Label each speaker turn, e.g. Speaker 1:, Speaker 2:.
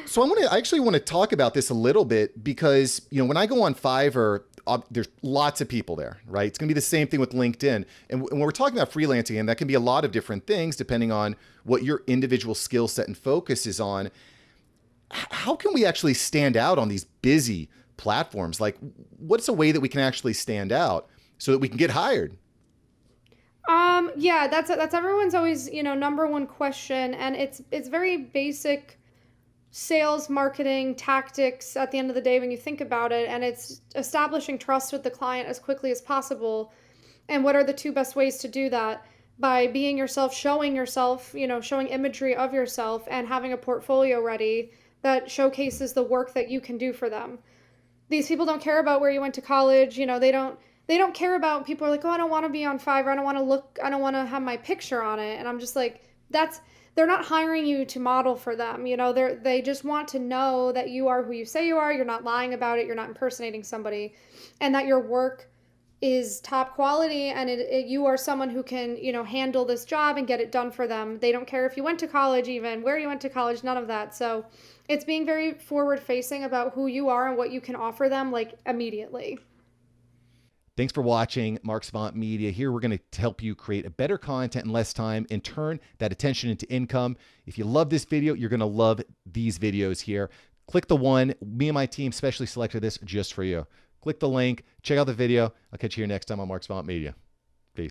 Speaker 1: So I actually want to talk about this a little bit because, when I go on Fiverr, there's lots of people there, right? It's going to be the same thing with LinkedIn. And when we're talking about freelancing, and that can be a lot of different things depending on what your individual skill set and focus is on. How can we actually stand out on these busy platforms? Like, what's a way that we can actually stand out so that we can get hired?
Speaker 2: Yeah, that's everyone's always, number one question, and it's very basic sales marketing tactics at the end of the day when you think about it, and it's establishing trust with the client as quickly as possible. And what are the two best ways to do that? By being yourself, showing imagery of yourself and having a portfolio ready that showcases the work that you can do for them. These people don't care about where you went to college. They don't care about, people are like, oh, I don't want to be on Fiverr. I don't want to have my picture on it. And I'm just like, they're not hiring you to model for them. They just want to know that you are who you say you are. You're not lying about it. You're not impersonating somebody, and that your work is top quality, and you are someone who can, handle this job and get it done for them. They don't care if you went to college, even where you went to college, none of that. So it's being very forward facing about who you are and what you can offer them, like, immediately.
Speaker 1: Thanks for watching Mark Savant Media. Here we're going to help you create a better content in less time and turn that attention into income. If you love this video, you're going to love these videos here. Click the one. Me and my team specially selected this just for you. Click the link. Check out the video. I'll catch you here next time on Mark Savant Media.